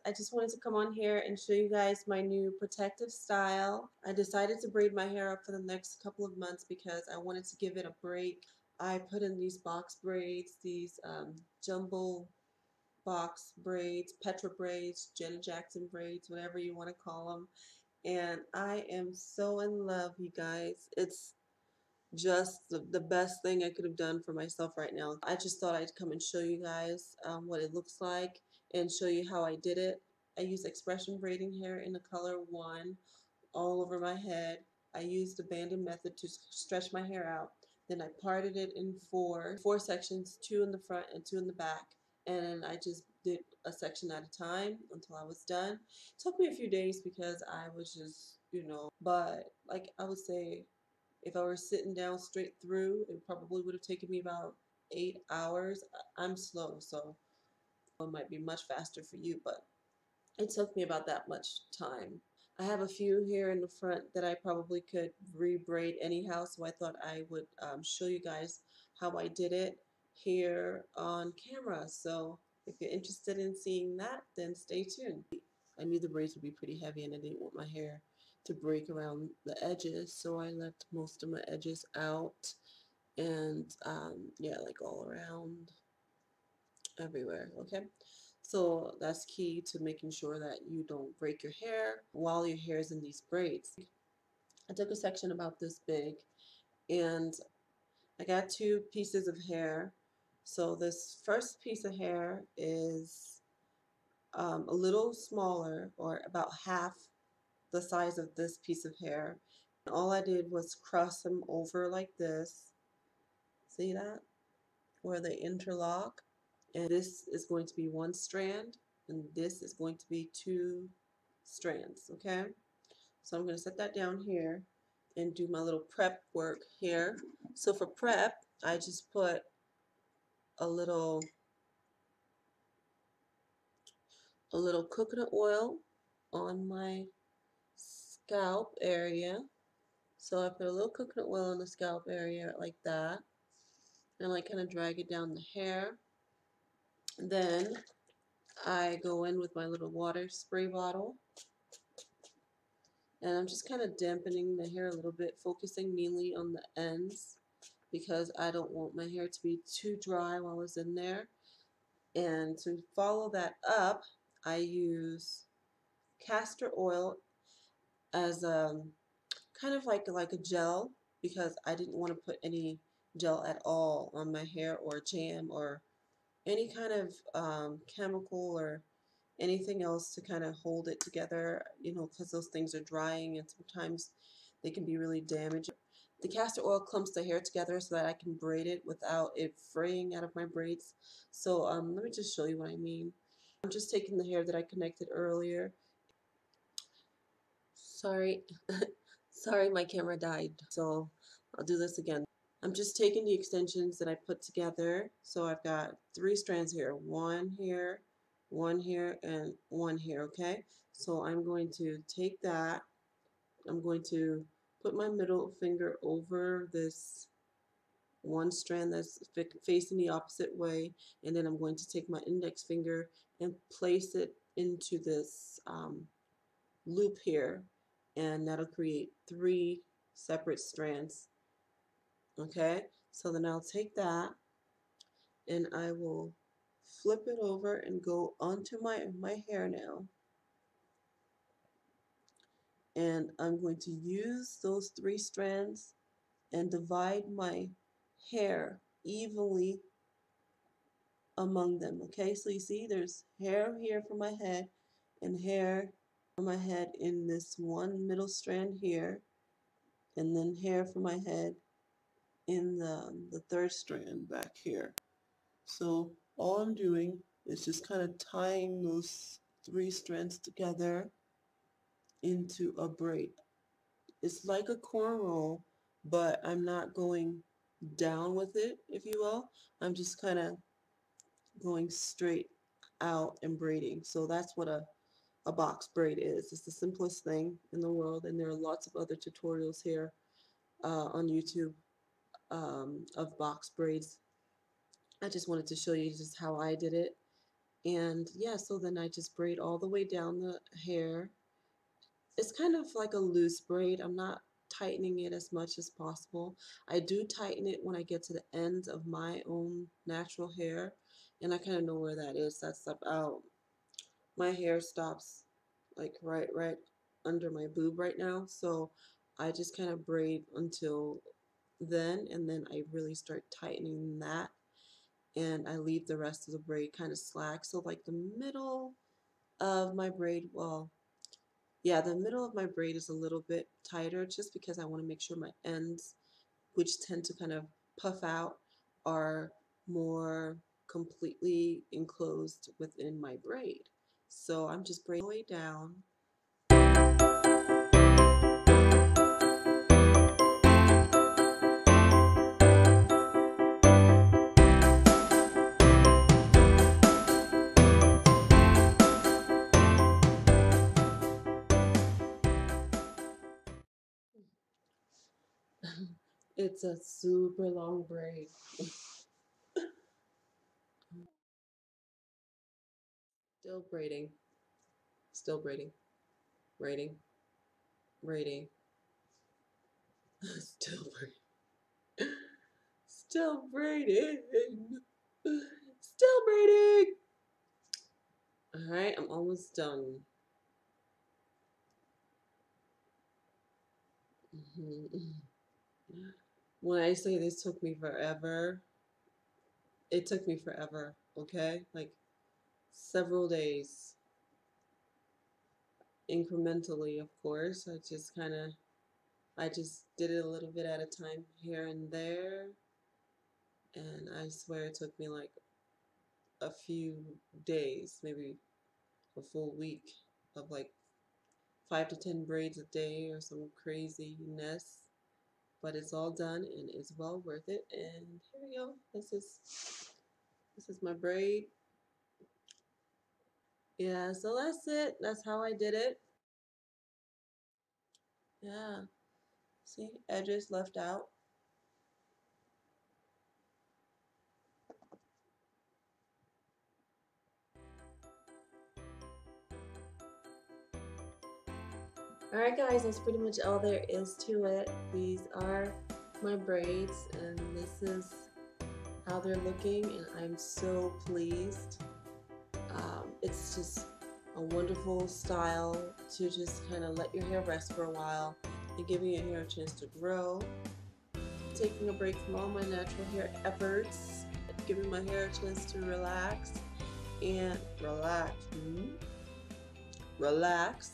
I just wanted to come on here and show you guys my new protective style. I decided to braid my hair up for the next couple of months because I wanted to give it a break. I put in these box braids, these jumbo box braids, Petra braids, Janet Jackson braids, whatever you want to call them. And I am so in love, you guys. It's just the best thing I could have done for myself right now. I just thought I'd come and show you guys what it looks like and show you how I did it. I use Xpression Braiding hair in the color 1 all over my head. I used the banding method to stretch my hair out. Then I parted it in four sections, 2 in the front and 2 in the back. And I just did a section at a time until I was done. It took me a few days because I was just, but like I would say, if I were sitting down straight through, it probably would have taken me about 8 hours. I'm slow, so it might be much faster for you, but it took me about that much time. I have a few here in the front that I probably could rebraid anyhow, so I thought I would show you guys how I did it here on camera. So if you're interested in seeing that, then stay tuned. I knew the braids would be pretty heavy and I didn't want my hair to break around the edges, so I left most of my edges out and yeah, like all around everywhere. Okay, so that's key to making sure that you don't break your hair while your hair is in these braids. I took a section about this big and I got 2 pieces of hair. So this first piece of hair is a little smaller, or about half the size of this piece of hair. And all I did was cross them over like this. See that? Where they interlock. And this is going to be 1 strand, and this is going to be 2 strands, okay? So I'm going to set that down here and do my little prep work here. So for prep, I just put a little coconut oil on my scalp area. So I put a little coconut oil on the scalp area like that, and I like kind of drag it down the hair. Then I go in with my little water spray bottle, and I'm just kind of dampening the hair a little bit, focusing mainly on the ends because I don't want my hair to be too dry while it's in there. And to follow that up, I use castor oil as a kind of like a gel, because I didn't want to put any gel at all on my hair or jam or any kind of chemical or anything else to kind of hold it together, because those things are drying and sometimes they can be really damaging. The castor oil clumps the hair together so that I can braid it without it fraying out of my braids. So let me just show you what I mean. I'm just taking the hair that I connected earlier. Sorry, sorry, my camera died, so I'll do this again. I'm just taking the extensions that I put together. So I've got 3 strands here, 1 here, 1 here, and 1 here, okay? So I'm going to take that, I'm going to put my middle finger over this 1 strand that's facing the opposite way, and then I'm going to take my index finger and place it into this loop here, and that'll create 3 separate strands. Okay, so then I'll take that and I will flip it over and go onto my hair now, and I'm going to use those 3 strands and divide my hair evenly among them. Okay, so you see there's hair here for my head and hair for my head in this one middle strand here, and then hair for my head in the 3rd strand back here. So all I'm doing is just kind of tying those 3 strands together into a braid. It's like a cornrow, but I'm not going down with it, if you will. I'm just kind of going straight out and braiding. So that's what a box braid is. It's the simplest thing in the world, and there are lots of other tutorials here on YouTube of box braids. I just wanted to show you just how I did it, And yeah, so then I just braid all the way down the hair. It's kind of like a loose braid. I'm not tightening it as much as possible. I do tighten it when I get to the ends of my own natural hair, and I kind of know where that is. That's about, my hair stops like right under my boob right now, so I just kind of braid until then, and then I really start tightening that, and I leave the rest of the braid kind of slack. So like the middle of my braid, well, yeah, the middle of my braid is a little bit tighter just because I want to make sure my ends, which tend to kind of puff out, are more completely enclosed within my braid. So I'm just braiding all the way down. It's a super long braid. Still braiding, still braiding, braiding, braiding, still braiding, still braiding, still braiding. All right, I'm almost done. When I say this took me forever, it took me forever, okay? Like several days, incrementally, of course. I just did it a little bit at a time here and there, and I swear it took me like a few days, maybe a full week of like 5 to 10 braids a day or some craziness. But it's all done and it's well worth it. And here we go. This is my braid. Yeah, so that's it. That's how I did it. Yeah. See, edges left out. Alright guys, that's pretty much all there is to it. These are my braids and this is how they're looking, and I'm so pleased. It's just a wonderful style to just kind of let your hair rest for a while and giving your hair a chance to grow. Taking a break from all my natural hair efforts, giving my hair a chance to relax and relax.